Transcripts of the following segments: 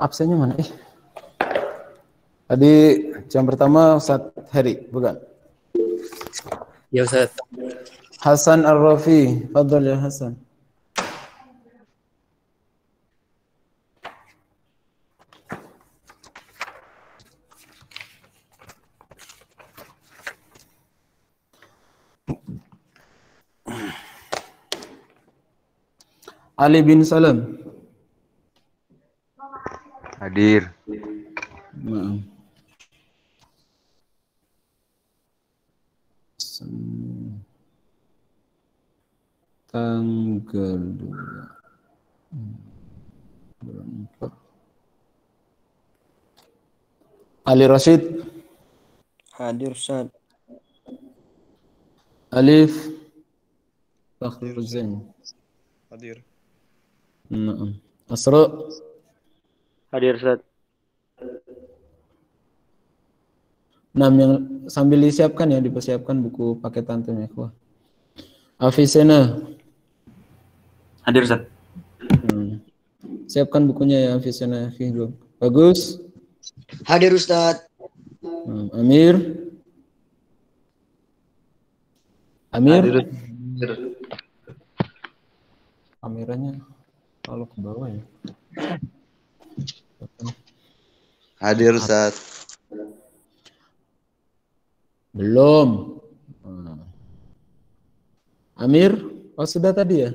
Absennya mana? Tadi jam pertama Ustaz Heri, bukan? Ya Ustaz. Hasan Ar-Rafi, fadhal ya Hasan. Ali bin Salam. Hadir. Nah. Tanggal 2 bulan 4. Ali Rashid. Hadir Ustaz. Alif Fakhruzain. Hadir. Nah. Asra. Hadir Ustaz. Nah, yang sambil disiapkan ya, dipersiapkan buku paket antum ya, ikhwah. Afisena. Hadir Ustaz. Siapkan bukunya ya, Afisena. Bagus. Hadir Ustaz. Amir. Hadir. Kameranya kalau ke bawah ya. Hadir Ustaz. Belum. Amir, oh sudah tadi ya?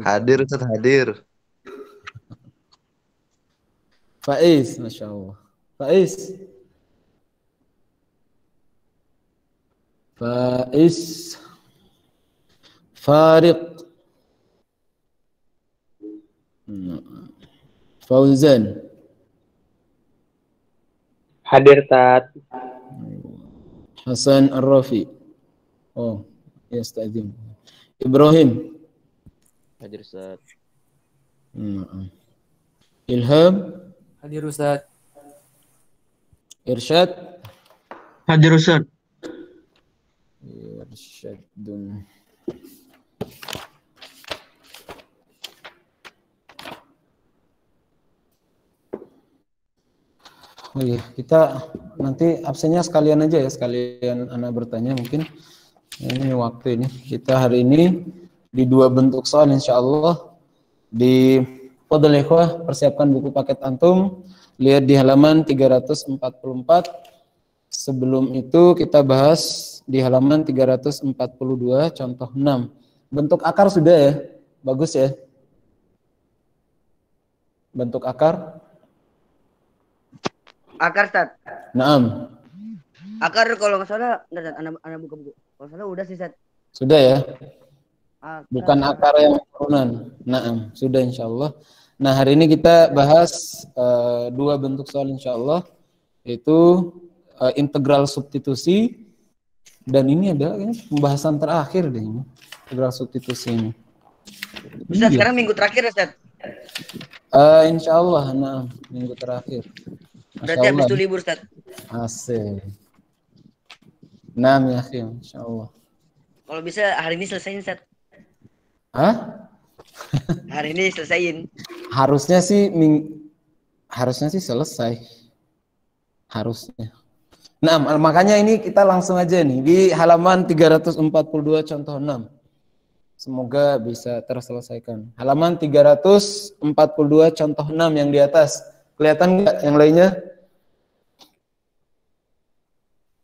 Hadir Ustaz, hadir. Faiz, Masya Allah. Faiz. Farid. Fauzan. Hadir Tat. Hasan Ar-Rafi. Oh, ya Ustazim. Ibrahim. Hadir Ustaz. Ilham. Hadir Ustaz. Irsyad. Hadir Ustaz. Irsyadun. Oh iya, kita nanti absennya sekalian aja ya, sekalian anak bertanya mungkin. Ini waktu ini. Kita hari ini di 2 bentuk soal insyaallah. Di Fadhil Ikhwah, persiapkan buku paket antum. Lihat di halaman 344. Sebelum itu kita bahas di halaman 342 contoh 6. Bentuk akar sudah ya? Bagus ya? Bentuk akar? Akar Ustaz. Naam. Akar kalau nggak salah, anak buka-buku. Kalau salah udah sih Ustaz. Sudah ya? Akar. Bukan akar yang turunan. Naam, sudah insyaallah. Nah, hari ini kita bahas 2 bentuk soal insyaallah, yaitu integral substitusi, dan ini adalah pembahasan terakhir deh ini, integral substitusi ini. Ustaz, sekarang minggu terakhir Ustaz. Insyaallah, nah minggu terakhir. Berarti habis itu libur Ustaz. Asik. Nah, ya akhi, insyaallah. Kalau bisa hari ini selesaiin Ustaz. Hah? Hari ini selesaiin. Harusnya sih selesai. Harusnya. Nah, makanya ini kita langsung aja nih di halaman 342 contoh 6. Semoga bisa terselesaikan. Halaman 342 contoh 6 yang di atas. Kelihatan nggak yang lainnya?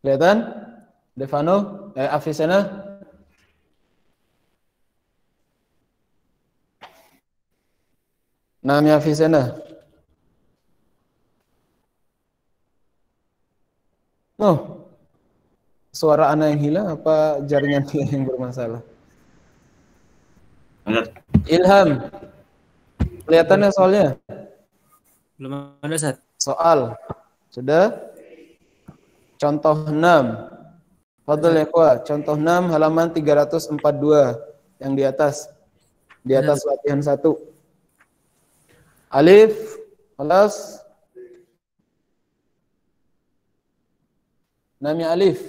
Kelihatan? Devano? Afisena? Namanya Afisena? Oh, suara anak yang hilang apa jaringan yang bermasalah? Ilham, kelihatannya soalnya? Belum ada Ustaz. Soal, sudah? Contoh 6. Fadhil Ikhwah, contoh 6 halaman 342 yang di atas. Di atas latihan 1. Alif, kelas. Namanya Alif.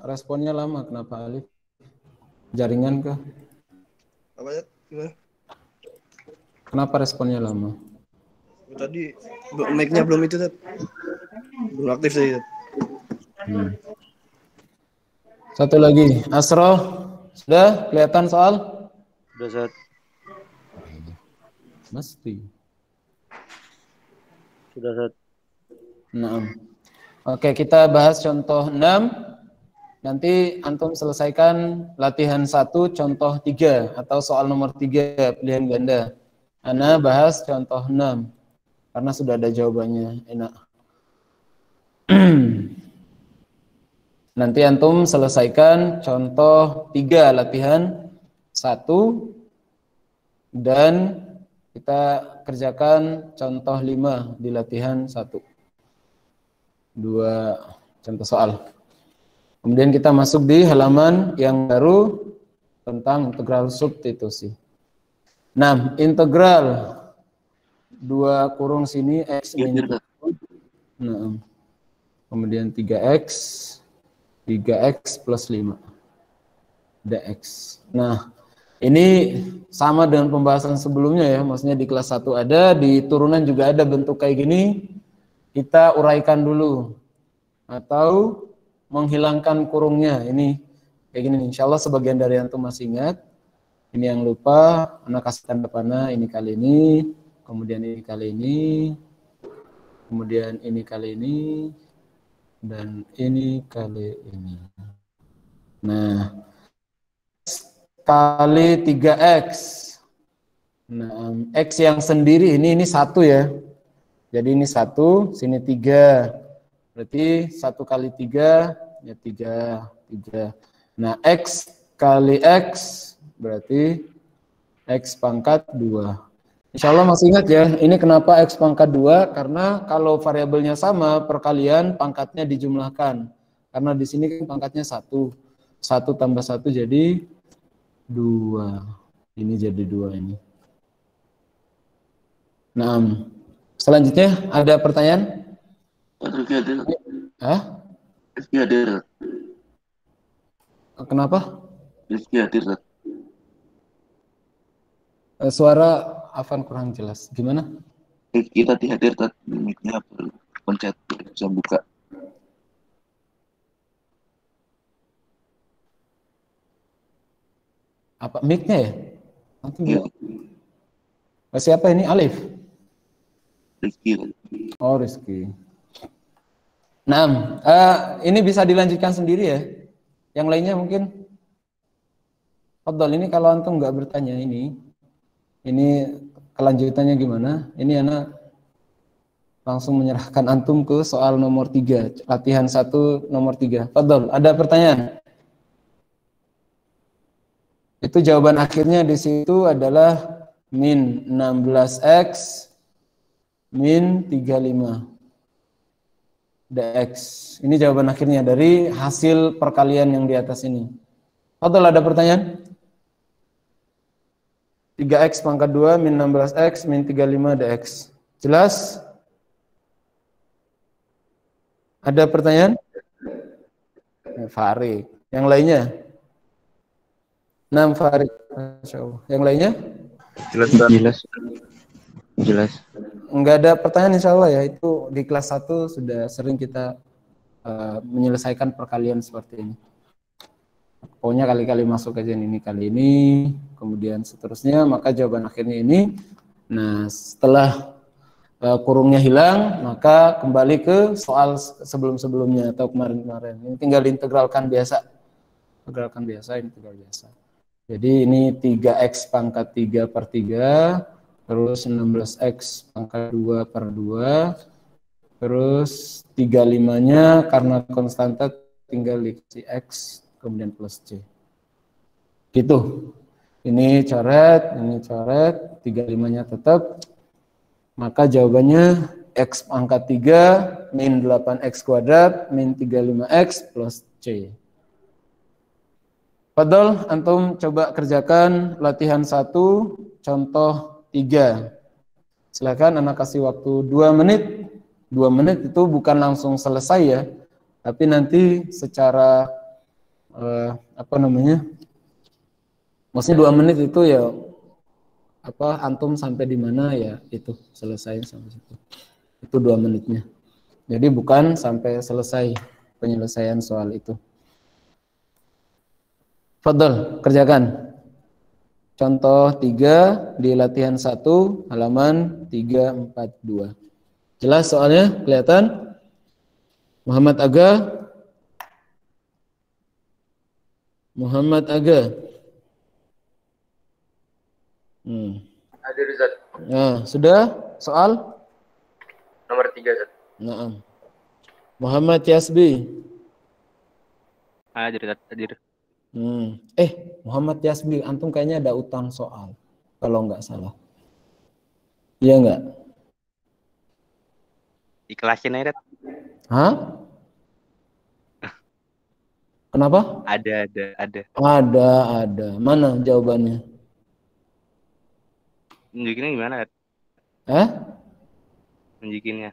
responnya lama? Kenapa Alif? Jaringan kah? Apa ya? Gimana? Kenapa responnya lama? Tadi mic-nya belum itu, Tat. Belum aktif sih, Tat. Satu lagi, Asro, sudah kelihatan soal? Sudah, Ustaz. Mesti. Sudah, Ustaz. Nah, oke, kita bahas contoh 6. Nanti antum selesaikan latihan 1 contoh 3 atau soal nomor 3 pilihan ganda. Ana bahas contoh 6 karena sudah ada jawabannya, enak. Nanti antum selesaikan contoh 3 latihan 1 dan kita kerjakan contoh 5 di latihan 1. 2 contoh soal. Kemudian kita masuk di halaman yang baru tentang integral substitusi. Nah, integral 2 kurung sini x min 1. Nah, kemudian 3x plus 5 dx. Nah, ini sama dengan pembahasan sebelumnya ya, maksudnya di kelas 1 ada, di turunan juga ada bentuk kayak gini. Kita uraikan dulu atau menghilangkan kurungnya. Ini kayak gini, insya Allah sebagian dari antum masih ingat. Ini yang lupa, anak kasih tanda panah, ini kali ini, kemudian ini kali ini, kemudian ini kali ini, dan ini kali ini. Nah, kali 3x. Nah, x yang sendiri ini 1 ya. Jadi ini 1, sini 3. Berarti 1 kali 3 ya 3. Nah, x kali x berarti x pangkat 2. Insya Allah masih ingat ya, ini kenapa x pangkat 2? Karena kalau variabelnya sama, perkalian pangkatnya dijumlahkan. Karena di sini kan pangkatnya 1. 1 tambah 1 jadi 2. Ini jadi 2 ini. Nah, selanjutnya ada pertanyaan? Hah? Rizky hadir. Kenapa? Rizky hadir. Suara Afan kurang jelas. Gimana? Rizky tadi hadir, mic-nya baru pencet, bisa buka. Apa mic-nya ya? Ya. Siapa ini? Alif? Rizky. Oh, Rizky. Nah, ini bisa dilanjutkan sendiri ya. Yang lainnya mungkin. Fadol, ini kalau antum nggak bertanya ini kelanjutannya gimana? Ini anak langsung menyerahkan antum ke soal nomor 3, latihan 1 nomor 3. Fadol, ada pertanyaan? Itu jawaban akhirnya di situ adalah min 16x min 35 dx. Ini jawaban akhirnya dari hasil perkalian yang di atas ini. Fadol, ada pertanyaan? 3x pangkat 2 min 16x min 35 dx. Jelas? Ada pertanyaan? Farid. Yang lainnya? 6 Farid. Yang lainnya? Jelas. Enggak ada pertanyaan insya Allah ya. Itu di kelas 1 sudah sering kita menyelesaikan perkalian seperti ini. Pokoknya kali-kali masuk aja ini kali ini, kemudian seterusnya, maka jawaban akhirnya ini. Nah, setelah kurungnya hilang, maka kembali ke soal sebelum-sebelumnya atau kemarin-kemarin. Ini tinggal diintegralkan biasa. Integralkan biasa, integral biasa. Jadi ini 3x pangkat 3 per 3, terus 16x pangkat 2 per 2, terus 35-nya karena konstanta tinggal dikasih x, kemudian plus c. Gitu. Ini coret, 35-nya tetap. Maka jawabannya x pangkat 3 min 8x kuadrat min 35x plus c. Fadol, antum coba kerjakan latihan 1, contoh 3. Silakan, anak kasih waktu 2 menit. 2 menit itu bukan langsung selesai ya, tapi nanti secara apa namanya? Maksudnya 2 menit itu ya apa antum sampai di mana ya itu selesai sampai situ. Itu 2 menitnya. Jadi bukan sampai selesai penyelesaian soal itu. Fadhol, kerjakan. Contoh 3 di latihan 1 halaman 342. Jelas soalnya? Kelihatan? Muhammad Aga. Hadir Ustaz. Nah, sudah soal? Nomor 3 Ustaz. Nah. Muhammad Yasbi. Hadir Ustaz. Hadir. Muhammad Yasbi, antum kayaknya ada utang soal kalau nggak salah. Iya nggak? Ikhlasin aja. Hah? Kenapa? Ada. Ada. Mana jawabannya? Nunjukinnya gimana? Nunjukinnya.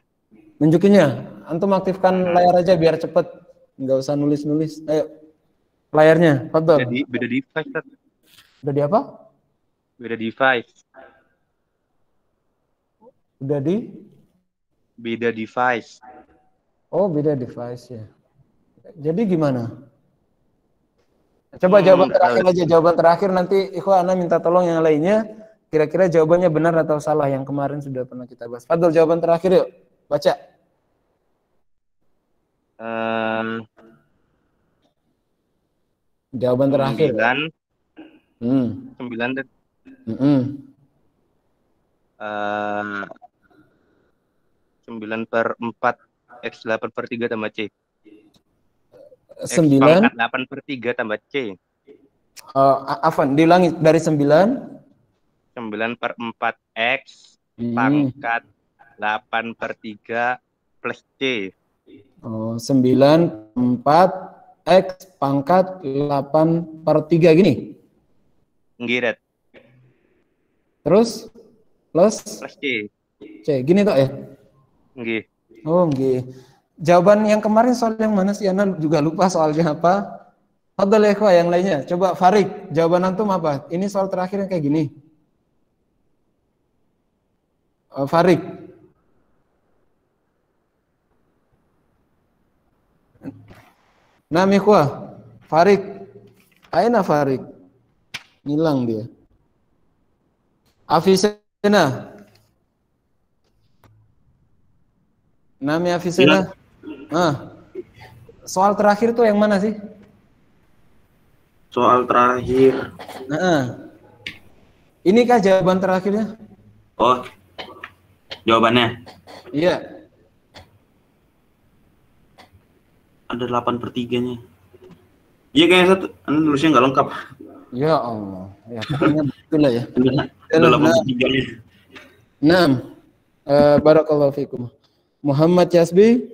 Nunjukinnya? Antum aktifkan layar aja biar cepet. Nggak usah nulis-nulis. Ayo. Layarnya, fadhol. Beda device, Ustaz. Udah di apa? Beda device. Udah di? Beda device. Oh, beda device ya. Jadi gimana? Coba jawaban terakhir aja. Jawaban terakhir nanti ikhwan ana minta tolong yang lainnya. Kira-kira jawabannya benar atau salah yang kemarin sudah pernah kita bahas. Fadhol, jawaban terakhir yuk. Baca. Jawaban terakhir. 9. 9/4 X8/3 tambah C. 9 8/3 tambah C. Afwan, diulangi dari 9 9/4 X pangkat 8/3 plus C. 9/4 X pangkat 8/3 gini. Ngirit. Terus plus C. Gini toh ya? Nggih. Oh, nggih. Jawaban yang kemarin soal yang mana sih? Ana juga lupa soalnya apa. Fadhol ya yang lainnya. Coba Farid, jawaban antum apa? Ini soal terakhir yang kayak gini. Farid. Nam ikhwah. Farid. Aina Farid? Hilang dia. Afisena. Nami Afisena. Soal terakhir tuh yang mana sih? Soal terakhir. Ini kah jawaban terakhirnya? Oh, jawabannya Iya. ada 8/3-nya. Iya kayaknya satu. Anda nulisnya nggak lengkap. Ya Allah. Ya pokoknya betul lah ya. Ada 8/3-nya. Naam. Barakallahu fikum. Muhammad Yasbi,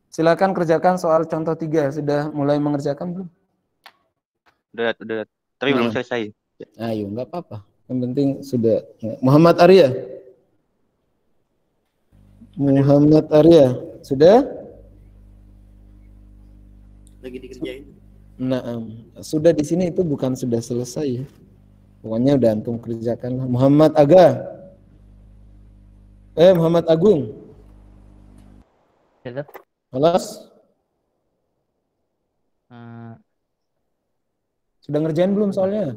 silakan kerjakan soal contoh 3. Sudah mulai mengerjakan belum? Udah. Tapi belum selesai. Ayo, nggak apa-apa. Yang penting sudah. Muhammad Arya. Sudah? Lagi dikerjain. Nah, sudah di sini itu bukan sudah selesai ya. Pokoknya udah antum kerjakan. Muhammad Muhammad Agung. Kelas? Sudah ngerjain belum soalnya?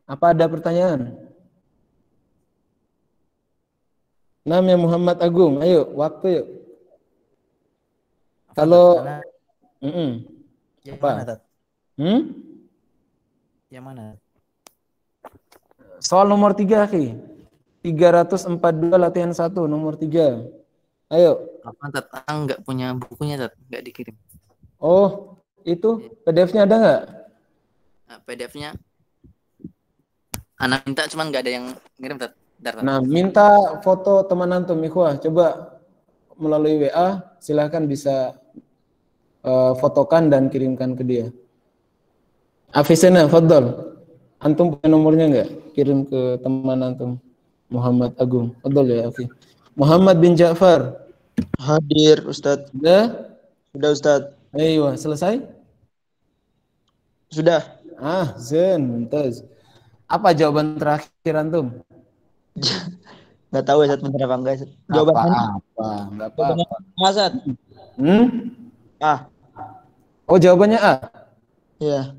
Apa ada pertanyaan? Namanya Muhammad Agung. Ayo, waktu yuk. Kalau yang apa? mana, Tat? Yang mana? Soal nomor 3, Ki. 342 latihan 1, nomor 3. Ayo. Apa, Tat? Enggak punya bukunya, Tat. Enggak dikirim. Oh, itu PDF-nya ada nggak? Nah, PDF-nya anak minta, cuman nggak ada yang ngirim, Tat. Nah, minta foto teman antum, ikhwah. Coba melalui WA, silahkan bisa fotokan dan kirimkan ke dia. Afisena, fadhol. Antum punya nomornya nggak? Kirim ke teman antum. Muhammad Agung. Fadhol ya, Afi. Muhammad bin Ja'far. Hadir, Ustadz. Sudah? Sudah, Ustadz. Ayo, selesai? Sudah. Zen, mumtaz. Apa jawaban terakhir antum? Nggak tahu ya, Ustaz, bener apa enggak, Ustaz. Jawabannya Enggak apa-apa. Ustaz. A. Oh, jawabannya A. Iya.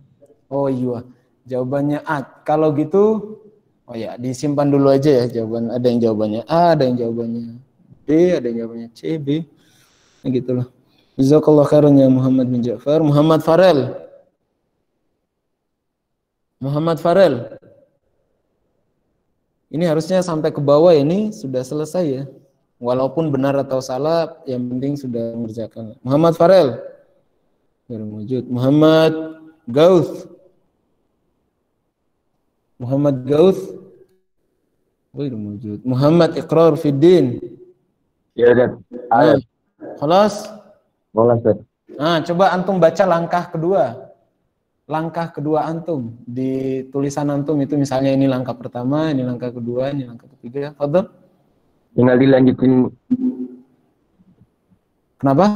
Oh iya, jawabannya A. Kalau gitu, oh ya, disimpan dulu aja ya jawaban. Ada yang jawabannya A, ada yang jawabannya B, ada yang jawabannya C, B. Nah, gitulah. Jazakallah khairan ya Muhammad bin Ja'far. Muhammad Farel. Muhammad Farel. Ini harusnya sampai ke bawah ini sudah selesai ya. Walaupun benar atau salah, yang penting sudah mengerjakan. Muhammad Farel. Berwujud. Muhammad Gauth. Muhammad Gauth. Berwujud. Muhammad Iqrar Fiddin. Ya, Ustaz. Ayo. Khalas? Boleh, Ustaz. Nah, coba antum baca langkah kedua. Langkah kedua antum di tulisan antum itu, misalnya ini langkah pertama, ini langkah kedua, ini langkah ketiga. Fadhil. Tinggal dilanjutin. Kenapa?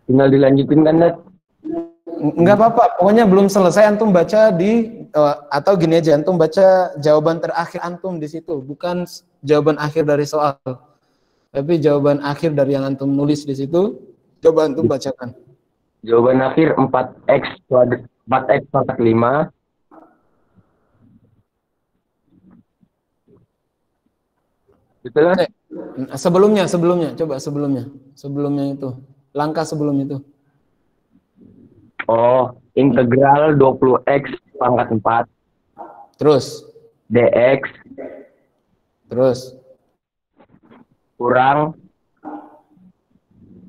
Tinggal dilanjutin kan, Ustaz? Enggak apa-apa, pokoknya belum selesai antum baca atau gini aja, antum baca jawaban terakhir antum di situ, bukan jawaban akhir dari soal. Tapi jawaban akhir dari yang antum nulis di situ, coba antum bacakan. Jawaban akhir 4x pangkat 5. Betul kan? Sebelumnya, coba sebelumnya. Sebelumnya itu. Langkah sebelum itu. Oh, integral 20x pangkat 4. Terus? dx. Terus? Kurang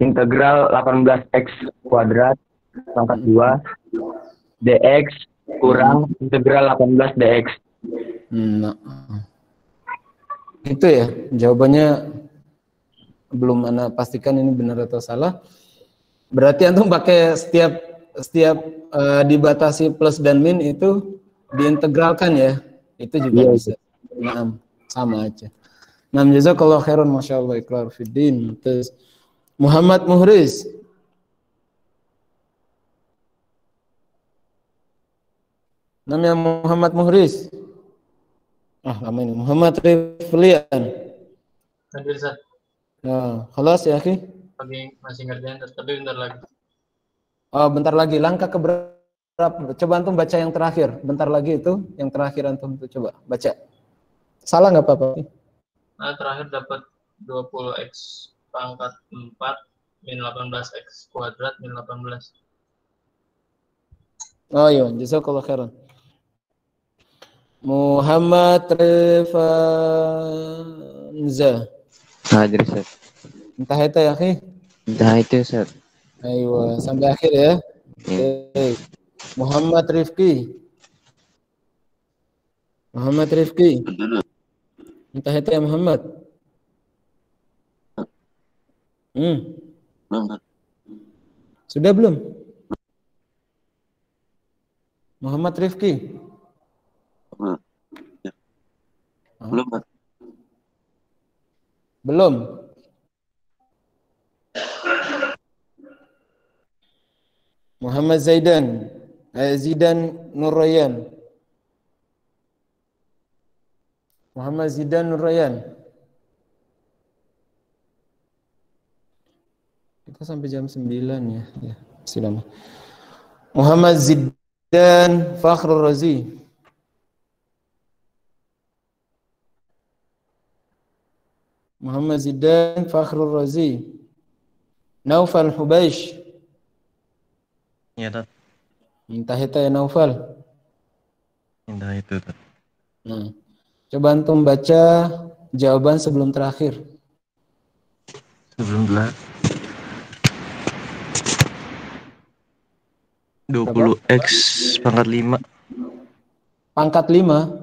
integral 18x kuadrat pangkat 2 dx kurang integral 18 dx. Nah. Itu ya, jawabannya belum ana pastikan ini benar atau salah. Berarti antum pakai setiap dibatasi plus dan min itu diintegralkan ya. Itu juga bisa. Nah, sama aja. Nah, jazakallahu khairan, masyaallah, Iqrar Fiddin. Terus Muhammad Muhriz. Namanya Muhammad Muhriz. Lama ini. Muhammad Riflian. Hadir, Ustaz. Nah, khalas ya, akhi? Masih ngerjain, tapi bentar lagi. Oh, bentar lagi. Langkah keberapa? Coba antum baca yang terakhir. Bentar lagi itu, yang terakhir antum tuh coba baca. Salah nggak apa-apa? Nah, terakhir dapat 20x pangkat 4 min 18x kuadrat min 18. Oh iya, jazakallahu khairan. Muhammad Refanza. Hadir, Ustaz. Entah itu ya, akhi? Entah itu, Ustaz. Ayo, sampai akhir ya. Oke. Muhammad Rifki. Muhammad Rifki. Entah itu ya, Muhammad. Sudah belum? Muhammad Rifki. Belum, Pak. Belum. Muhammad Zaidan. Zidan Nurrayan. Muhammad Zidan Nurrayan. Kita sampai jam 9 ya. Ya, masih lama. Muhammad Zidan Fakhrul Razi. Muhammad Zidan Fakhrul Razi. Naufal Hubaish. Ya, Tat. Entah itu ya, Naufal. Entah itu, Tat. Nah, coba antum baca jawaban sebelum terakhir. Sebelum terakhir. 20x pangkat 5. Pangkat 5?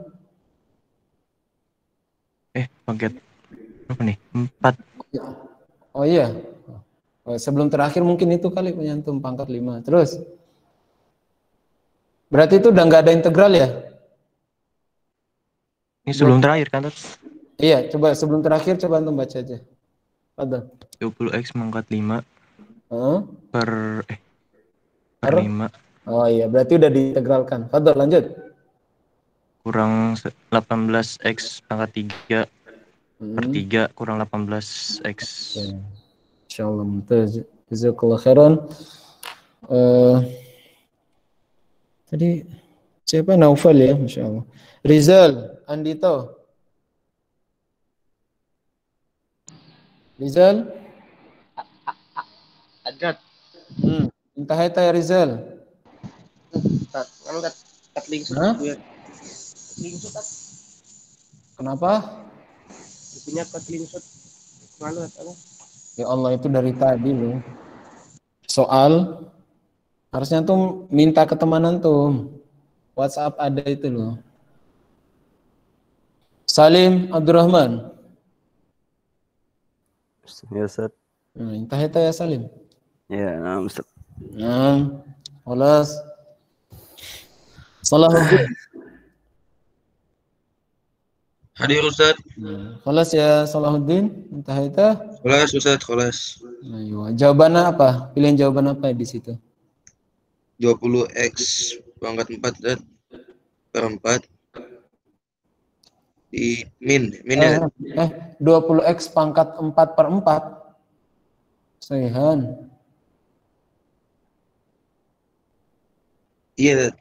Pangkat apa nih? 4. Oh iya. Oh, sebelum terakhir mungkin itu kali punya antum, pangkat 5. Terus? Berarti itu udah nggak ada integral ya? Ini sebelum terakhir kan, Tat? Iya, coba sebelum terakhir coba antum baca aja. Ada. 20x pangkat 5 per 5 Oh iya, berarti udah diintegralkan. Fadol, lanjut. Kurang 18x pangkat 3 per 3 kurang 18x. Insyaallah mumtaz. Jazakallah khairan. Tadi siapa? Naufal ya, insyaallah. Rizal, Andito. Rizal? Ada. Entah ya Rizal. Kan kat lingsut Hah? gue. Lingsut kat. Kenapa? Punya kat lingsut. Mana apa? Ya Allah, itu dari tadi loh. Soal harusnya tuh minta ke teman antum. WhatsApp ada itu loh. Salim Abdurrahman. Ya Ustaz. Entah ya Salim. Ya, nah Ustaz. Nah, خلاص. Salahuddin. Hadir Ustaz. Khalas ya Salahuddin. Entah itu. Khalas Ustaz, khalas. Ayo, jawabannya apa? Pilihan jawaban apa di situ? 20x pangkat 4 Ustaz. Per 4 di min ya. 20x pangkat 4 per 4. Saihan. Iya.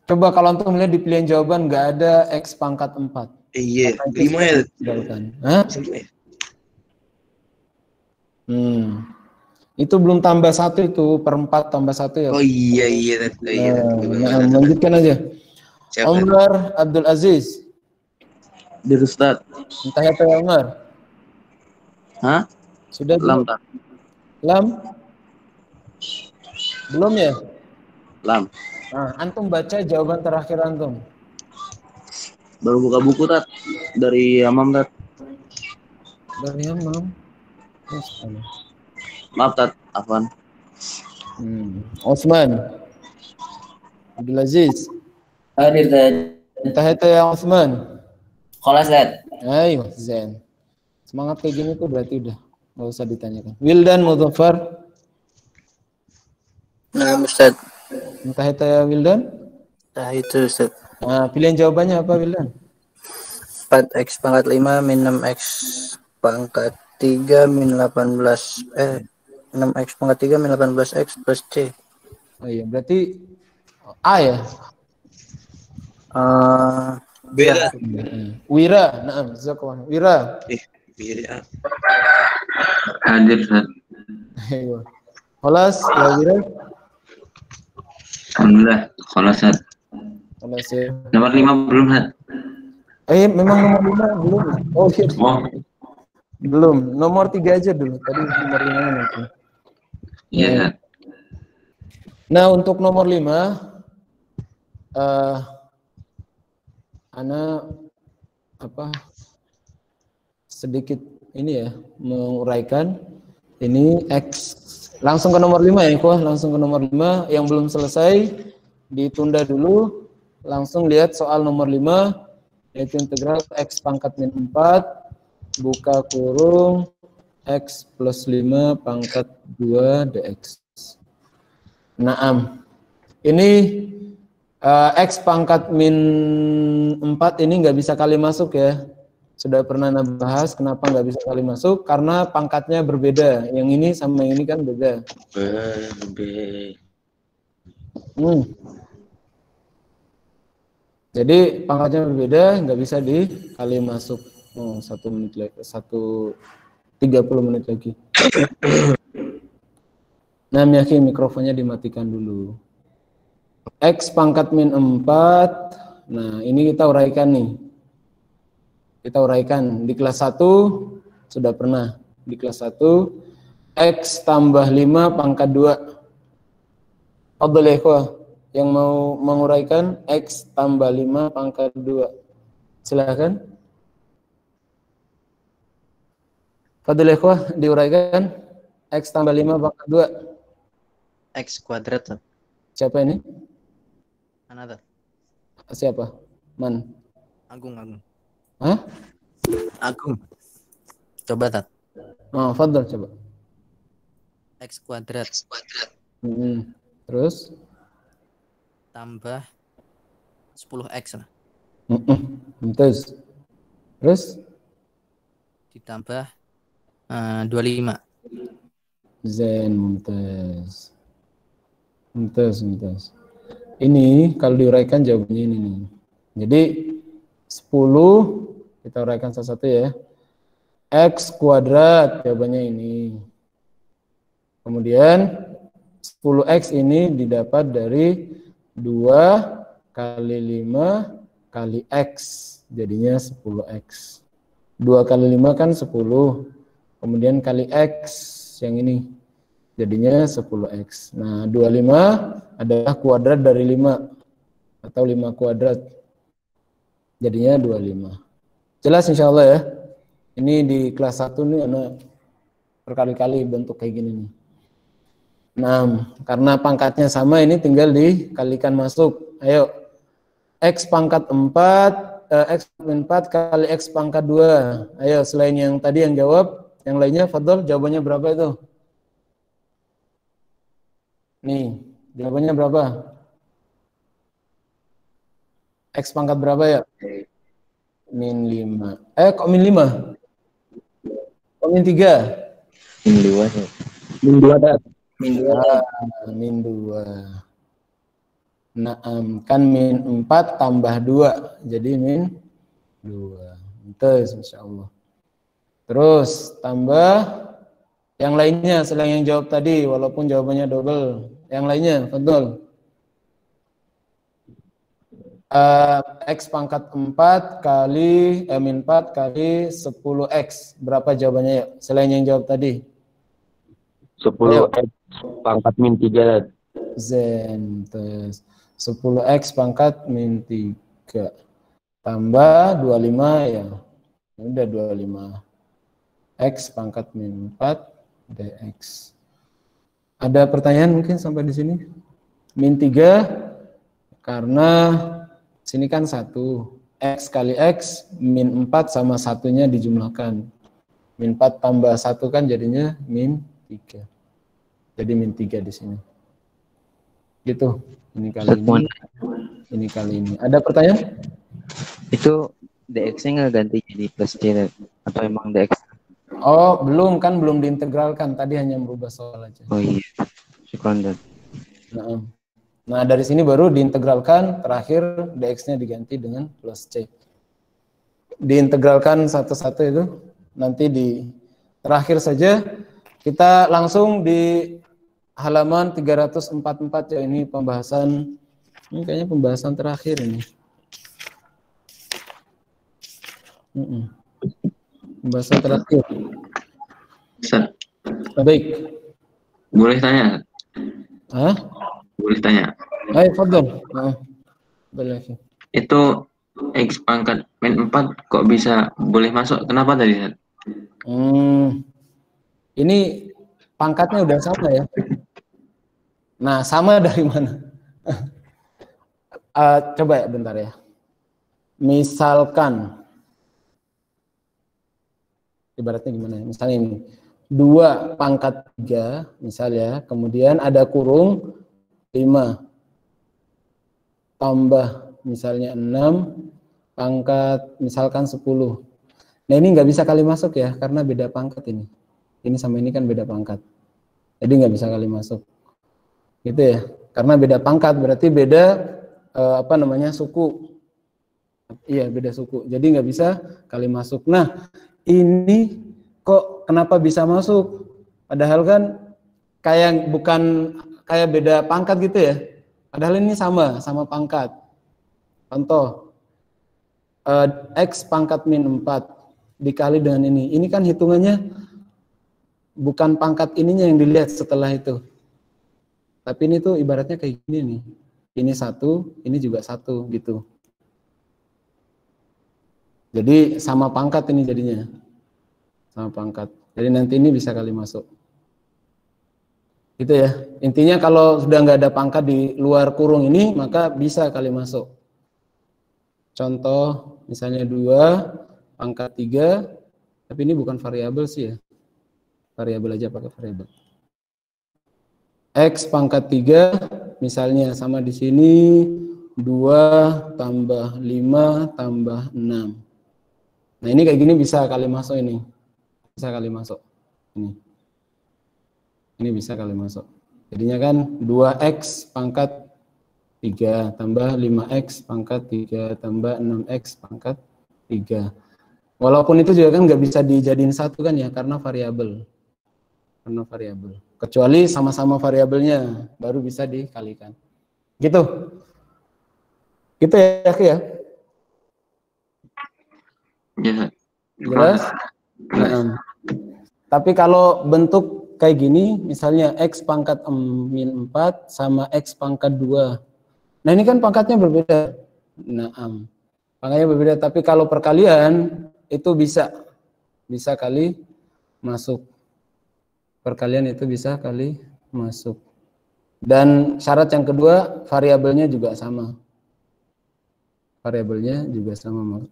Coba kalau antum melihat di pilihan jawaban nggak ada x pangkat 4. Iya, 5 ya. Hah? Itu belum tambah 1 itu, per 4 tambah 1 ya. Oh iya. Nah, lanjutkan aja. Siapa? Umar Abdul Aziz. Dir Ustaz. Entah ya Umar. Hah? Sudah Lam. Lam? Belum ya? Lam. Nah, antum baca jawaban terakhir antum. Baru buka buku Tat. Dari Amam Tat. Dari Amam. Maaf Tat, Afwan. Osman Abdul Aziz. Hadir Tat. Entah itu ya Osman. Khalas Tat. Ayo, Zen. Semangat kayak gini tuh berarti udah nggak usah ditanyakan. Wildan Muzaffar. Nah, Ustaz. Entah itu ya Wildan. Nah, itu Ustaz. Nah, pilihan jawabannya apa Wildan? 4x pangkat 5 min 6x pangkat 3 min 18 6x pangkat 3 min 18x plus C. Oh iya, berarti A ya? B lah. Wira, nah, jazakallah. Wira. Wira. Hadir Ustaz. Ayo. Khalas ya Wira. Alhamdulillah, khalas Ustaz. Khalas ya. Nomor 5 belum Ustaz. Memang nomor 5 belum. Oh iya. Oh. Belum. Nomor 3 aja dulu. Tadi nomor 5 nanti. Iya. Nah, untuk nomor 5 ana sedikit ini ya menguraikan ini X. Langsung ke nomor 5 ya, langsung ke nomor 5 yang belum selesai ditunda dulu. Langsung lihat soal nomor 5 yaitu integral X pangkat min 4 buka kurung X plus 5 pangkat 2 dx. Naam. Ini X pangkat min 4 ini nggak bisa kali masuk ya. Sudah pernah bahas kenapa nggak bisa kali masuk, karena pangkatnya berbeda. Yang ini sama yang ini kan beda. Jadi pangkatnya berbeda, nggak bisa dikali masuk. 1 menit lagi, 30 menit lagi. Nah, Miyaki, mikrofonnya dimatikan dulu. X pangkat min 4. Nah, ini kita uraikan nih. Kita uraikan di kelas 1 sudah pernah. Di kelas 1 X tambah 5 pangkat 2. Fadhil ya ikhwah, yang mau menguraikan X tambah 5 pangkat 2. Silakan. Fadhil ya ikhwah, diuraikan X tambah 5 pangkat 2. X kuadrat. Siapa ini? Mana tuh? Siapa? Man? Agung. Hah? Agung. Coba Tat. Oh, Fadhil coba. X kuadrat. Terus? tambah 10x lah. Terus Ditambah 25. Zen, mumtaz. Ini kalau diuraikan jawabannya ini nih. Jadi 10 kita uraikan satu-satu ya. X kuadrat jawabannya ini. Kemudian 10x ini didapat dari 2 kali 5 kali x, jadinya 10x. 2 kali 5 kan 10, kemudian kali x yang ini, jadinya 10x. Nah, 25 adalah kuadrat dari 5, atau 5 kuadrat, jadinya 25. Jelas insya Allah ya. Ini di kelas 1 nih anak berkali-kali bentuk kayak gini nih. Nah, karena pangkatnya sama ini tinggal dikalikan masuk. Ayo, X pangkat 4, X min 4 kali X pangkat 2. Ayo, selain yang tadi yang jawab, yang lainnya, Fadol, jawabannya berapa itu? Nih, jawabannya berapa? X pangkat berapa ya? Min 5. Kok min 5? Kok min 3? Min 2 ya. Min 2 dah. Min 2. Nah, kan min 4 tambah 2, jadi min 2. Terus, insya Allah. Terus, tambah yang lainnya, selain yang jawab tadi, walaupun jawabannya double. Yang lainnya, betul. X pangkat 4 kali, min 4 kali 10X. Berapa jawabannya ya? Selain yang jawab tadi. 10X pangkat min 3. Zen, terus 10x pangkat min 3 tambah 25 ya. Udah 25. X pangkat min 4 dx. Ada pertanyaan mungkin sampai di sini? Min 3 karena sini kan 1. X kali X min 4 sama satunya dijumlahkan. Min 4 tambah 1 kan jadinya min 3. Jadi min 3 di sini. Gitu. Ini kali ini. Ini kali ini. Ada pertanyaan? Itu dx-nya nggak ganti jadi plus c atau emang dx? Oh, belum kan, belum diintegralkan. Tadi hanya merubah soal aja. Oh iya. Syukran. Nah, dari sini baru diintegralkan, terakhir dx-nya diganti dengan plus c. Diintegralkan satu-satu itu, nanti di terakhir saja. Kita langsung di halaman 344 ya, ini pembahasan, ini kayaknya pembahasan terakhir ini. Pembahasan terakhir. Ustaz. Baik. Boleh tanya? Hah? Boleh tanya. Ayo, fadhol. Boleh. Itu X pangkat min 4 kok bisa boleh masuk? Kenapa tadi, Ustaz? Ini pangkatnya udah sama ya. Nah, sama dari mana? Coba ya, bentar ya. Misalkan, ibaratnya gimana ya? Misalnya ini, 2 pangkat 3, misalnya, kemudian ada kurung 5, tambah misalnya 6, pangkat misalkan 10. Nah, ini nggak bisa kali masuk ya, karena beda pangkat ini. Ini sama ini kan beda pangkat. Jadi nggak bisa kali masuk. Gitu ya. Karena beda pangkat berarti beda suku. Iya, beda suku. Jadi nggak bisa kali masuk. Nah, ini kok kenapa bisa masuk? Padahal kan bukan kayak beda pangkat gitu ya. Padahal ini sama pangkat. Contoh, X pangkat min 4 dikali dengan ini. Ini kan hitungannya bukan pangkat ininya yang dilihat setelah itu. Tapi ini tuh ibaratnya kayak gini nih. Ini 1, ini juga 1 gitu. Jadi sama pangkat ini jadinya. Sama pangkat. Jadi nanti ini bisa kali masuk. Gitu ya. Intinya kalau sudah nggak ada pangkat di luar kurung ini, maka bisa kali masuk. Contoh misalnya 2 pangkat 3, tapi ini bukan variabel sih ya. Variabel aja, pakai variabel. X pangkat 3 misalnya sama di sini 2 tambah 5 tambah 6. Nah ini kayak gini bisa kali masuk ini. Bisa kali masuk. Ini bisa kali masuk. Jadinya kan 2x pangkat 3 tambah 5x pangkat 3 tambah 6x pangkat 3. Walaupun itu juga kan nggak bisa dijadiin satu kan ya, karena variabel. Kecuali sama-sama variabelnya baru bisa dikalikan. Gitu ya. Jelas? Nah, tapi kalau bentuk kayak gini, misalnya x pangkat min 4 sama x pangkat 2. Nah ini kan pangkatnya berbeda. Nah, pangkatnya berbeda. Tapi kalau perkalian itu bisa kali masuk. Perkalian itu bisa kali masuk. Dan syarat yang kedua, variabelnya juga sama.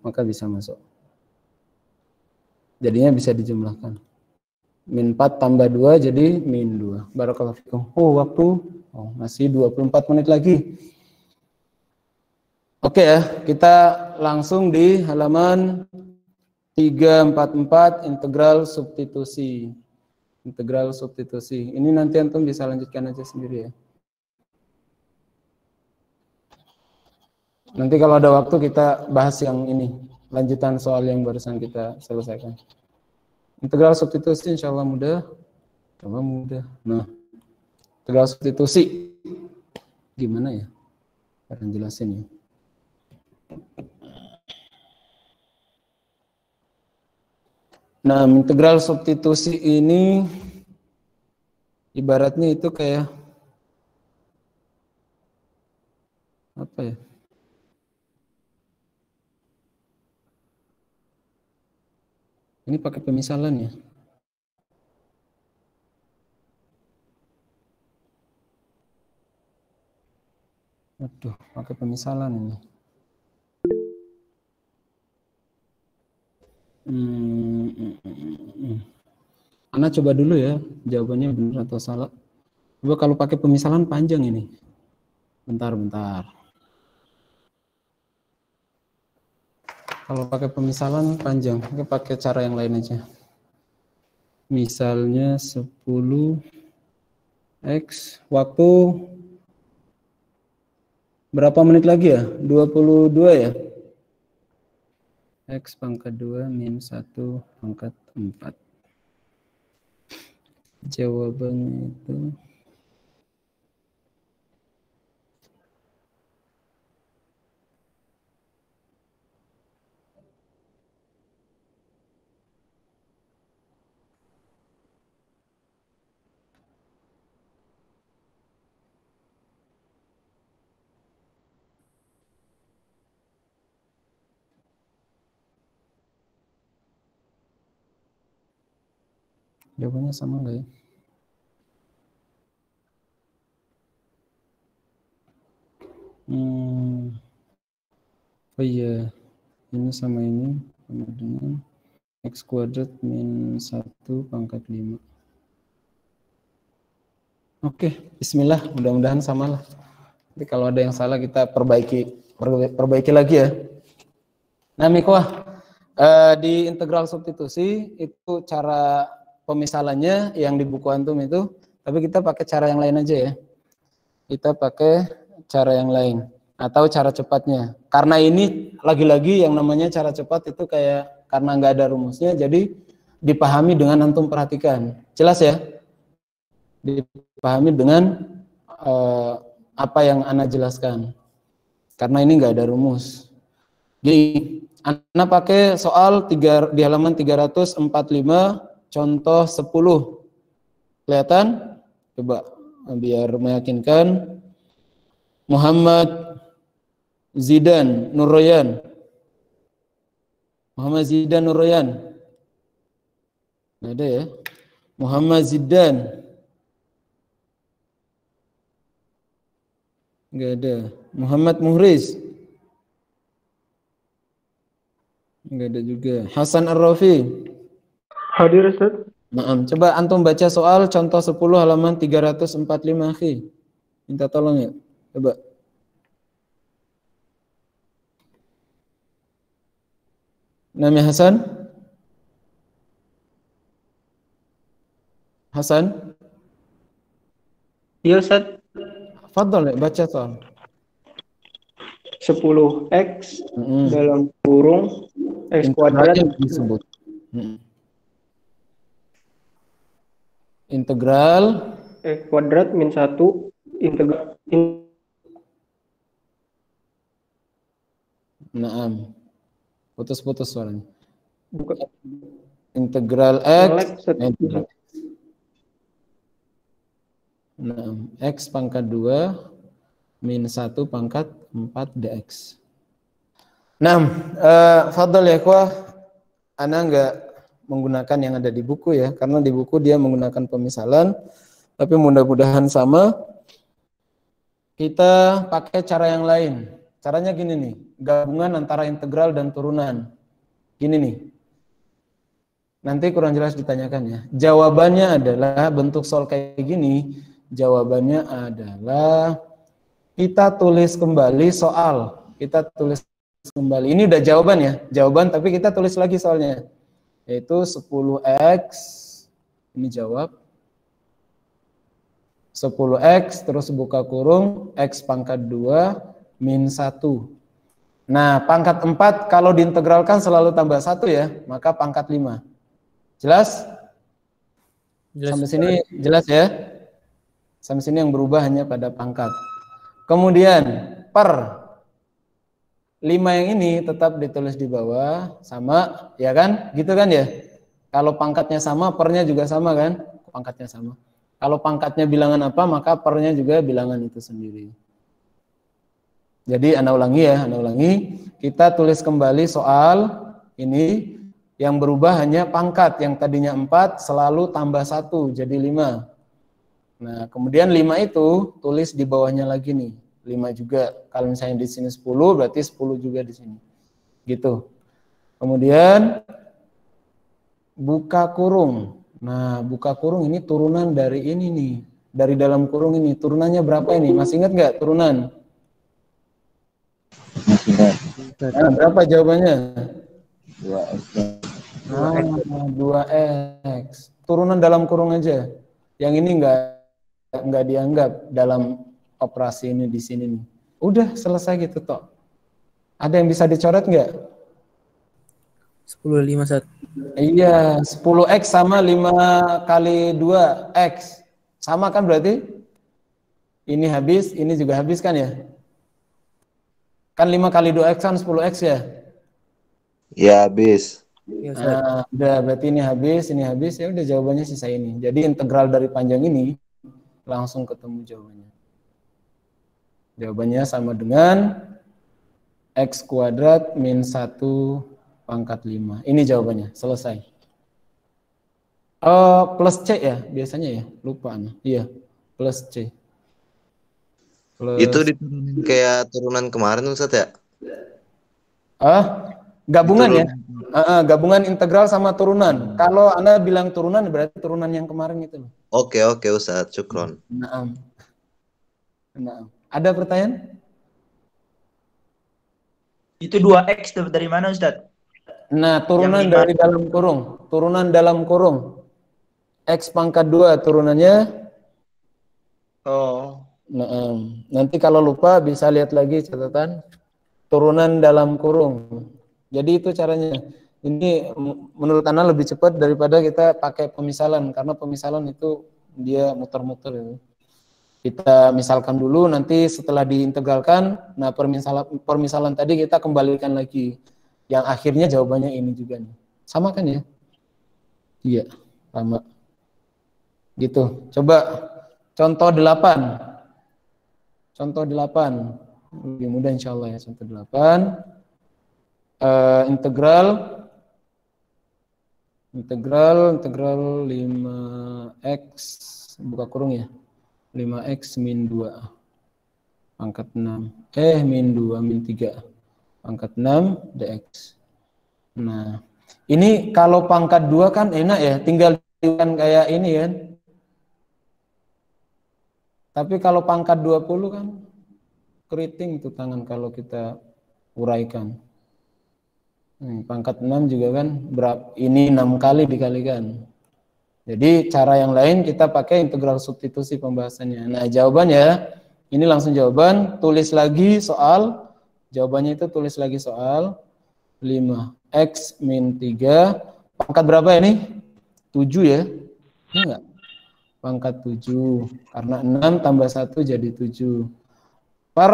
Maka bisa masuk. Jadinya bisa dijumlahkan. Min 4 tambah 2 jadi min 2. Barakallahu fikum. Waktu masih 24 menit lagi. Oke ya, kita langsung di halaman 344 integral substitusi. Ini nanti antum bisa lanjutkan aja sendiri ya. Nanti kalau ada waktu kita bahas yang ini, lanjutan soal yang barusan kita selesaikan. Integral substitusi insya Allah mudah. Nah, integral substitusi gimana ya? Akan jelasin ya. Nah, integral substitusi ini ibaratnya itu kayak apa ya? Ini pakai pemisalan ya. Aduh, pakai pemisalan ini. Ana coba dulu ya, jawabannya benar atau salah. Coba kalau pakai pemisalan panjang ini. Bentar. Kalau pakai pemisalan panjang, kita pakai cara yang lain aja. Misalnya 10x waktu berapa menit lagi ya? 22 ya? X pangkat 2 min 1 pangkat 4. Jawabannya itu jawabannya sama nggak ya? Oh iya, ini sama dengan x kuadrat min 1 pangkat 5. Oke, bismillah, mudah-mudahan sama lah. Nanti kalau ada yang salah kita perbaiki lagi ya. Nah, Mikwah, di integral substitusi itu cara pemisalannya yang di buku antum itu, tapi kita pakai cara yang lain aja ya. Kita pakai cara yang lain atau cara cepatnya. Karena ini lagi-lagi yang namanya cara cepat itu kayak karena nggak ada rumusnya, jadi dipahami dengan antum perhatikan. Jelas ya? Dipahami dengan apa yang Ana jelaskan. Karena ini nggak ada rumus. Jadi Ana pakai soal di halaman 345 contoh 10. Kelihatan? Coba biar meyakinkan. Muhammad Zidan Nurroyan. Nggak ada ya? Muhammad Zidan. Nggak ada. Muhammad Muhriz. Nggak ada juga. Hasan Ar-Rafi. Hadir, Ustaz. Coba antum baca soal contoh 10 halaman 345, akhi. Minta tolong ya. Coba. Namanya Hasan? Hasan? Iya Ustaz. Fadol ya, baca soal. 10x dalam kurung x kuadrat disebut. Integral x kuadrat min 1 integral Naam. Putus-putus suaranya. Bukan. Integral x x pangkat 2 min 1 pangkat 4 dx. Nah, fadhal ya ikhwah, ana enggak menggunakan yang ada di buku ya, karena di buku dia menggunakan pemisalan, tapi mudah-mudahan sama. Kita pakai cara yang lain. Caranya gini nih, gabungan antara integral dan turunan. Gini nih. Nanti kurang jelas ditanyakan ya. Jawabannya adalah bentuk soal kayak gini. Jawabannya adalah kita tulis kembali soal. Kita tulis kembali. Ini udah jawaban ya. Jawaban tapi kita tulis lagi soalnya. Yaitu 10x. Ini jawab. 10x terus buka kurung x pangkat 2 min 1. Nah, pangkat 4 kalau diintegralkan selalu tambah 1 ya, maka pangkat 5. Jelas? Sampai sini jelas ya? Sampai sini yang berubah hanya pada pangkat. Kemudian per 5 yang ini tetap ditulis di bawah, sama, ya kan? Gitu kan ya? Kalau pangkatnya sama, pernya juga sama kan? Pangkatnya sama. Kalau pangkatnya bilangan apa, maka pernya juga bilangan itu sendiri. Jadi Anda ulangi ya, Anda ulangi. Kita tulis kembali soal ini, yang berubah hanya pangkat, yang tadinya 4 selalu tambah 1 jadi 5. Nah, kemudian 5 itu tulis di bawahnya lagi nih, 5 juga. Kalau misalnya di sini 10 berarti 10 juga di sini. Gitu. Kemudian buka kurung. Nah, buka kurung ini turunan dari ini nih, dari dalam kurung ini. Turunannya berapa ini? Masih ingat nggak turunan? Nah, berapa jawabannya? 2x. 2x. Turunan dalam kurung aja. Yang ini nggak dianggap dalam operasi ini di sini nih. Udah selesai gitu toh. Ada yang bisa dicoret nggak? 10 5 1. Iya, 10x sama 5 kali 2x. Sama kan berarti? Ini habis, ini juga habis kan ya? Kan 5 kali 2x kan 10x ya? Ya, habis. Nah, udah berarti ini habis, ya udah jawabannya sisa ini. Jadi integral dari panjang ini langsung ketemu jawabannya. Jawabannya sama dengan x kuadrat min 1 pangkat 5. Ini jawabannya, selesai. Plus C ya, biasanya ya, lupa. Iya, plus C. Plus... Itu kayak turunan kemarin Ustaz ya? Gabungan ya, gabungan integral sama turunan. Kalau Anda bilang turunan berarti turunan yang kemarin itu. Oke Ustaz, syukron. Nah, ada pertanyaan? Itu 2x dapat dari mana Ustaz? Nah, turunan dari dalam kurung. Turunan dalam kurung. X pangkat 2 turunannya. Oh. Nah, nanti kalau lupa bisa lihat lagi catatan. Turunan dalam kurung. Jadi itu caranya. Ini menurut Anda lebih cepat daripada kita pakai pemisalan. Karena pemisalan itu dia muter-muter. Ya. Kita misalkan dulu, nanti setelah diintegralkan, nah permisalan tadi kita kembalikan lagi. Yang akhirnya jawabannya ini juga nih. Sama kan ya? Iya, sama. Gitu. Coba contoh 8. Contoh 8. Lebih mudah insya Allah ya. Contoh 8. Integral 5x buka kurung ya. 5x min 2 pangkat 6. Min 2 min 3. Pangkat 6 dx. Nah, ini kalau pangkat 2 kan enak ya, tinggal kan kayak ini kan. Tapi kalau pangkat 20 kan keriting tuh tangan kalau kita uraikan. Pangkat 6 juga kan berapa? Ini 6 kali dikalikan. Jadi cara yang lain kita pakai integral substitusi pembahasannya. Nah, jawabannya ini langsung jawaban, tulis lagi soal. Jawabannya itu tulis lagi soal 5x min 3. Pangkat berapa ini? 7 ya? Ini enggak? Pangkat 7. Karena 6 tambah 1 jadi 7. Per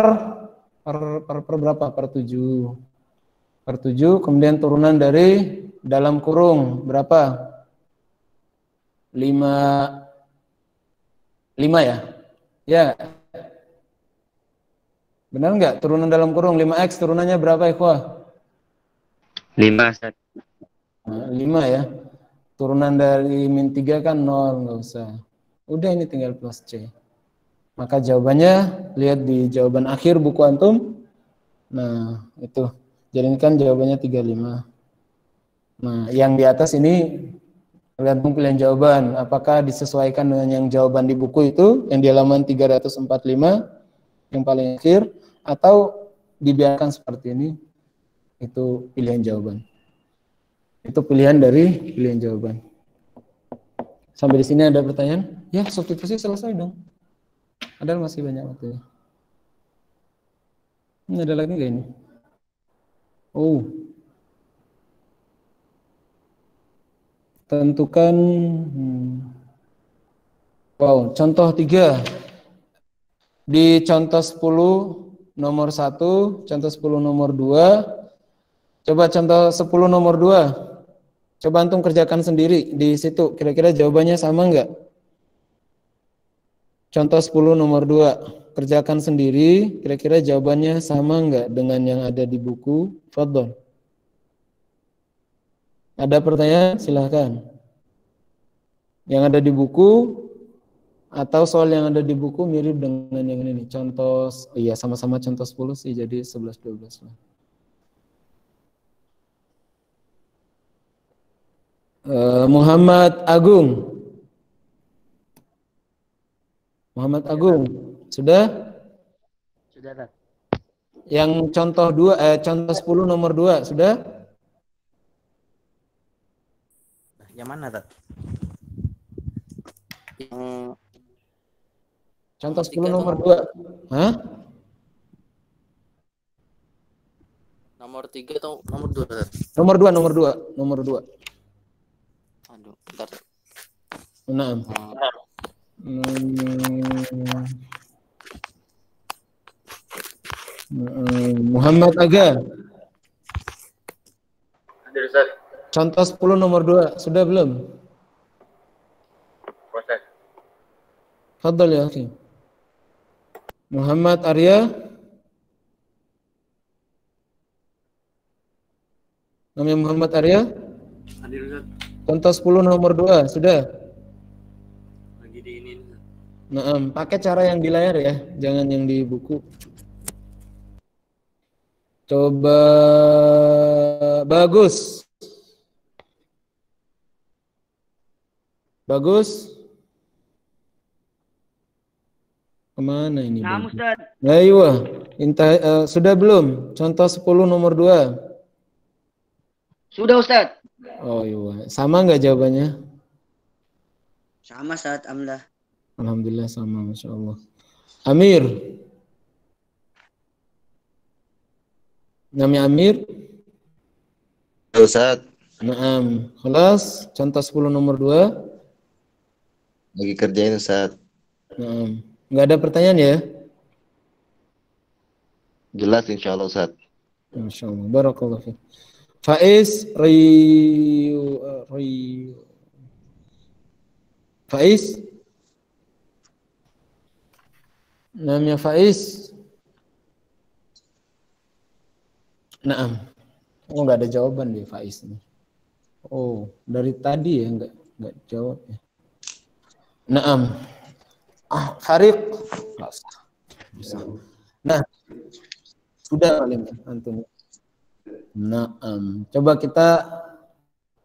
berapa? Per 7. Per 7, kemudian turunan dari dalam kurung berapa? 5 ya? Ya. Benar enggak? Turunan dalam kurung 5x turunannya berapa, ikhwah? 5, Ustaz. Nah, 5 ya. Turunan dari min 3 kan 0, enggak usah. Udah ini tinggal plus C. Maka jawabannya lihat di jawaban akhir buku antum. Nah, itu. Jadi ini kan jawabannya 35. Nah, yang di atas ini tergantung pilihan jawaban. Apakah disesuaikan dengan yang jawaban di buku itu, yang di halaman 345, yang paling akhir, atau dibiarkan seperti ini, itu pilihan jawaban. Itu pilihan dari pilihan jawaban. Sampai di sini ada pertanyaan? Ya, substitusi selesai dong. Ada masih banyak waktunya. Ini ada lagi nggak ini? Oh. Tentukan wow, contoh 3. Di contoh 10 nomor 1, contoh 10 nomor 2. Coba contoh 10 nomor 2. Coba antum kerjakan sendiri di situ. Kira-kira jawabannya sama enggak? Contoh 10 nomor 2. Kerjakan sendiri, kira-kira jawabannya sama enggak dengan yang ada di buku? Fadhol. Ada pertanyaan? Silahkan. Yang ada di buku atau soal yang ada di buku mirip dengan yang ini. Contoh, iya sama-sama contoh 10 sih, jadi 11-12 lah. Muhammad Agung. Muhammad Agung, sudah? Sudah, Tat. Yang contoh 2, contoh 10 nomor 2, sudah? Yang mana, Tat? Yang contoh 10 nomor 2. Hah? Nomor 3 atau nomor 2, Tat? Nomor 2, nomor 2, nomor 2. Aduh, bentar. Nah. Muhammad Aga. Hadir, Ustaz. Contoh 10 nomor 2, sudah belum? Proses. Fadhal ya, akhi. Muhammad Arya. Namanya Muhammad Arya. Hadir, Ustaz. Contoh 10 nomor 2, sudah? Lagi di ini. Nah, pakai cara yang di layar ya, jangan yang di buku. Coba bagus. Bagus. Kemana ini? Nah, Ustaz. Ayo, sudah belum? Contoh 10 nomor 2. Sudah, Ustaz. Oh iya, sama nggak jawabannya? Sama, Ustaz. Alhamdulillah. Alhamdulillah sama, Masya Allah. Amir. Namanya Amir? Ustaz. Naam. Kelas, contoh 10 nomor 2. Lagi kerjain, Ustaz. Naam. Nggak ada pertanyaan ya? Jelas insya Allah, Ustaz. Masya Allah. Barakallah fiik. Faiz Faiz. Namanya Faiz. Naam. Oh, nggak ada jawaban deh Faiz ini. Oh, dari tadi ya nggak jawab ya. Naam. Farid. Nah, sudah paling antum. Naam. Coba kita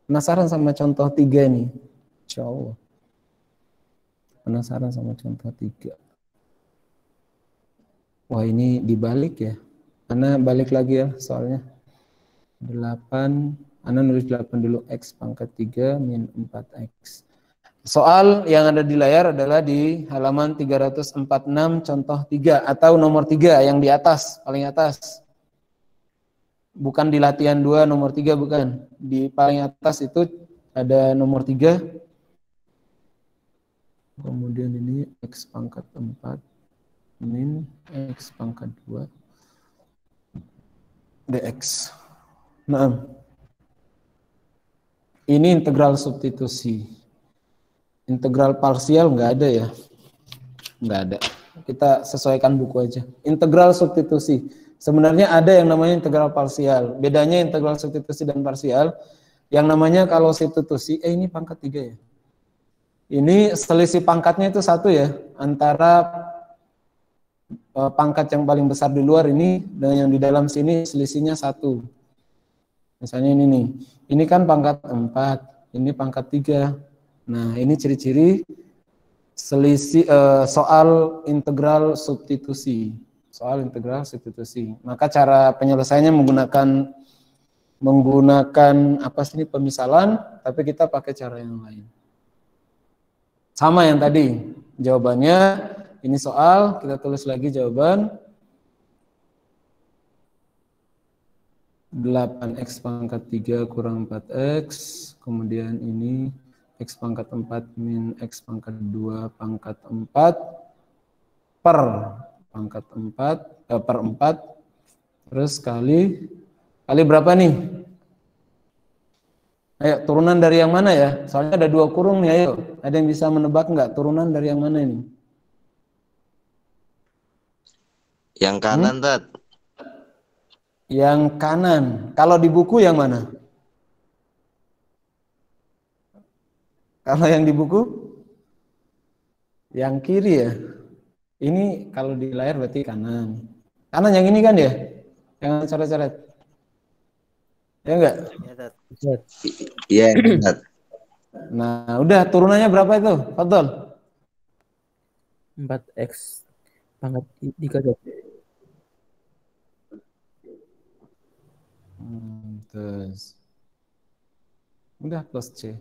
penasaran sama contoh 3 nih. Insya Allah. Penasaran sama contoh 3. Wah, ini dibalik ya. Ana balik lagi ya soalnya. 8, Ana nulis 8 dulu, X pangkat 3 min 4X. Soal yang ada di layar adalah di halaman 346 contoh 3 atau nomor 3 yang di atas, paling atas. Bukan di latihan 2 nomor 3, bukan. Di paling atas itu ada nomor 3. Kemudian ini X pangkat 4 min X pangkat 2 dx. Nah, ini integral substitusi. Integral parsial nggak ada ya? Nggak ada. Kita sesuaikan buku aja. Integral substitusi. Sebenarnya ada yang namanya integral parsial. Bedanya integral substitusi dan parsial. Yang namanya kalau substitusi, ini pangkat 3 ya. Ini selisih pangkatnya itu 1 ya. Antara pangkat yang paling besar di luar ini dengan yang di dalam sini selisihnya 1. Misalnya ini nih. Ini kan pangkat 4. Ini pangkat 3. Nah, ini ciri-ciri selisih soal integral substitusi. Soal integral substitusi. Maka cara penyelesaiannya menggunakan apa sih ini, pemisalan, tapi kita pakai cara yang lain. Sama yang tadi. Jawabannya ini soal, kita tulis lagi jawaban. 8x pangkat 3 kurang 4x, kemudian ini x pangkat 4 min x pangkat 2 pangkat 4 per pangkat 4 per 4, terus kali berapa nih? Ayo, turunan dari yang mana ya? Soalnya ada 2 kurung nih, ayo. Ada yang bisa menebak nggak turunan dari yang mana ini? Yang kanan, Tat. Yang kanan. Kalau di buku yang mana? Kalau yang di buku? Yang kiri ya? Ini kalau di layar berarti kanan. Kanan yang ini kan ya? Yang coret-coret. Ya enggak? Iya, Tat. Nah, udah turunannya berapa itu? Fadol. 4x pangkat 3. Terus. Udah plus C.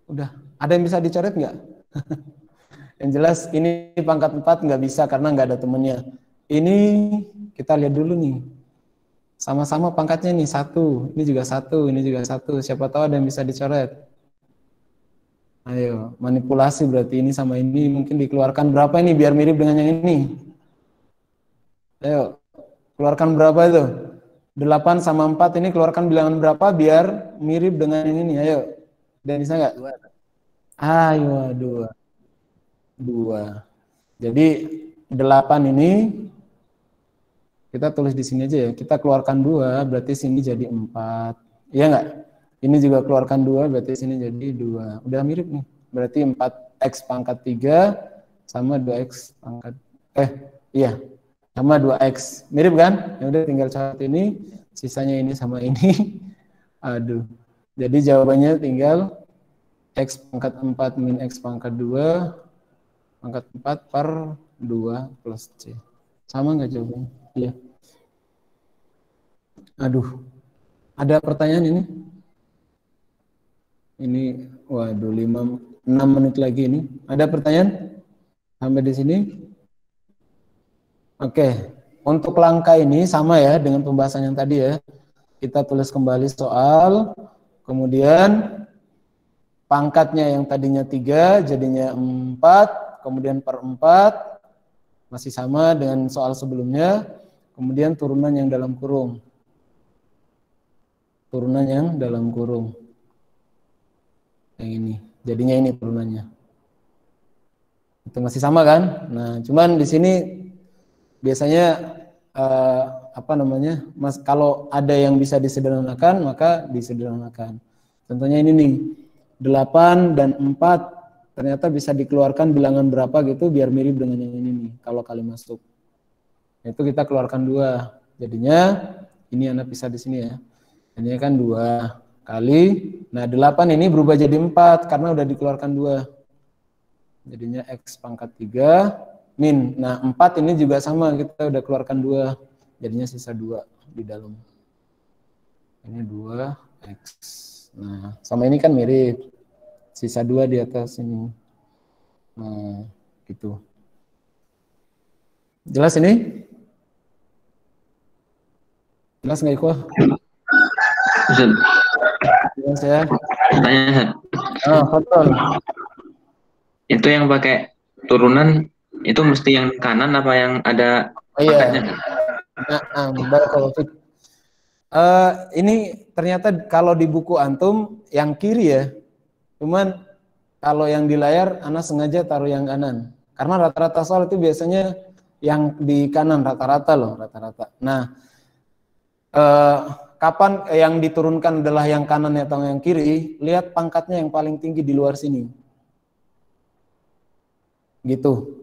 Udah. Ada yang bisa dicoret nggak? Yang jelas ini pangkat 4 nggak bisa karena nggak ada temennya. Ini kita lihat dulu nih. Sama-sama pangkatnya nih 1. Ini juga 1. Ini juga 1. Siapa tahu ada yang bisa dicoret. Ayo, manipulasi berarti ini sama ini mungkin dikeluarkan berapa ini biar mirip dengan yang ini. Ayo, keluarkan berapa itu? 8 sama 4 ini keluarkan bilangan berapa biar mirip dengan yang ini. Ayo, dan bisa nggak? 2. Ayo, 2. Jadi 8 ini kita tulis di sini aja ya. Kita keluarkan 2 berarti sini jadi 4. Iya nggak? Ini juga keluarkan 2 berarti sini jadi 2. Udah mirip nih. Berarti 4x pangkat 3 sama 2x pangkat iya. Sama 2x. Mirip kan? Ya udah tinggal catat ini, sisanya ini sama ini. Aduh. Jadi jawabannya tinggal x pangkat 4 min x pangkat 2 pangkat 4 per 2 plus c. Sama nggak jawabannya? Iya. Aduh. Ada pertanyaan ini? Ini, waduh, 6 menit lagi ini. Ada pertanyaan? Sampai di sini? Oke. Untuk langkah ini sama ya dengan pembahasan yang tadi ya. Kita tulis kembali soal. Kemudian pangkatnya yang tadinya 3 jadinya 4. Kemudian per 4. Masih sama dengan soal sebelumnya. Kemudian turunan yang dalam kurung. Turunan yang dalam kurung. Yang ini. Jadinya ini turunannya. Itu masih sama kan? Nah, cuman di sini biasanya kalau ada yang bisa disederhanakan, maka disederhanakan. Contohnya ini nih. 8 dan 4 ternyata bisa dikeluarkan bilangan berapa gitu biar mirip dengan yang ini nih kalau kali masuk. Itu kita keluarkan 2. Jadinya ini anak pisah di sini ya. Jadinya kan 2 kali. Nah, 8 ini berubah jadi 4 karena udah dikeluarkan 2. Jadinya X pangkat 3 min. Nah 4 ini juga sama, kita udah keluarkan 2. Jadinya sisa 2 di dalam. Ini 2X. Nah sama ini kan mirip. Sisa 2 di atas ini. Nah gitu. Jelas ini? Jelas nggak Ikhwah? Jelas ya? Tanya, betul. Itu yang pakai turunan itu mesti yang kanan apa yang ada pangkatnya? Barakallahu fiik. Ini ternyata kalau di buku antum yang kiri ya. Cuman kalau yang di layar ana sengaja taruh yang kanan. Karena rata-rata soal itu biasanya yang di kanan rata-rata loh, rata-rata. Nah, kapan yang diturunkan adalah yang kanan atau yang kiri, lihat pangkatnya yang paling tinggi di luar sini. Gitu.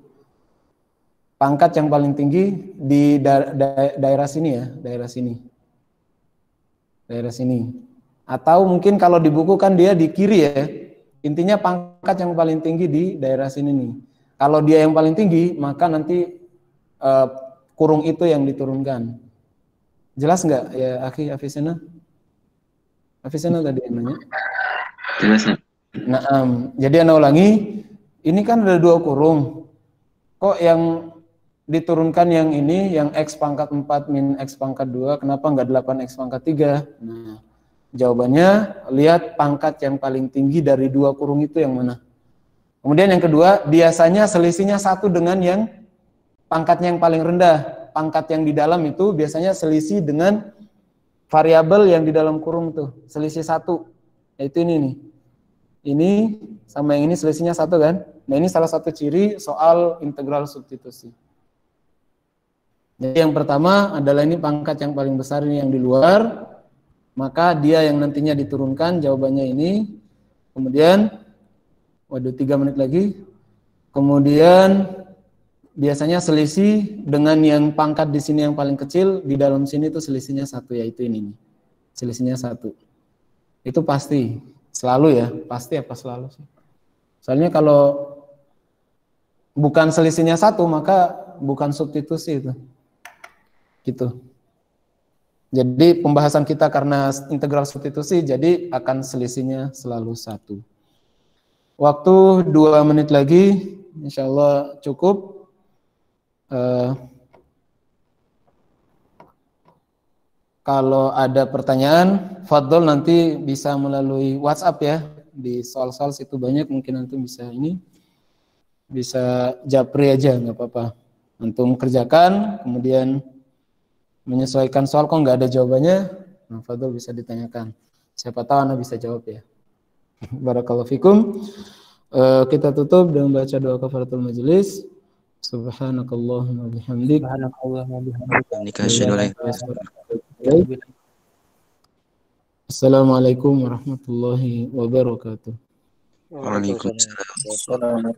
Pangkat yang paling tinggi di daerah sini ya, daerah sini. Daerah sini. Atau mungkin kalau di buku kan dia di kiri ya. Intinya pangkat yang paling tinggi di daerah sini nih. Kalau dia yang paling tinggi, maka nanti kurung itu yang diturunkan. Jelas nggak ya Akhi Afisena? Afisena tadi yang nanya. Jelas. Nah, jadi ana ulangi, ini kan ada 2 kurung. Kok yang diturunkan yang ini, yang X pangkat 4 min X pangkat 2, kenapa nggak 8X pangkat 3? Nah, jawabannya lihat pangkat yang paling tinggi dari 2 kurung itu yang mana. Kemudian yang kedua, biasanya selisihnya 1 dengan yang pangkatnya yang paling rendah. Pangkat yang di dalam itu biasanya selisih dengan variabel yang di dalam kurung tuh, selisih 1. Yaitu ini nih. Ini sama yang ini selisihnya 1 kan? Nah, ini salah satu ciri soal integral substitusi. Jadi yang pertama adalah ini pangkat yang paling besar ini yang di luar, maka dia yang nantinya diturunkan, jawabannya ini. Kemudian 3 menit lagi. Kemudian biasanya selisih dengan yang pangkat di sini yang paling kecil, di dalam sini tuh selisihnya 1, yaitu ini nih. Selisihnya 1. Itu pasti, selalu ya, pasti apa selalu sih? Soalnya kalau bukan selisihnya 1, maka bukan substitusi itu. Gitu. Jadi pembahasan kita karena integral substitusi, jadi akan selisihnya selalu 1. Waktu 2 menit lagi, insya Allah cukup. Kalau ada pertanyaan, fadhol nanti bisa melalui WhatsApp ya. Di soal-soal situ banyak, mungkin nanti bisa bisa japri aja, nggak apa-apa. Antum kerjakan, kemudian menyesuaikan soal, kok nggak ada jawabannya, nah fadhol bisa ditanyakan. Siapa tahu Anda bisa jawab ya. Barakallahu fikum. Kita tutup dengan baca doa kafaratul majelis. Subhanakallahumma bihamdik. Assalamualaikum warahmatullahi wabarakatuh. Waalaikumsalam.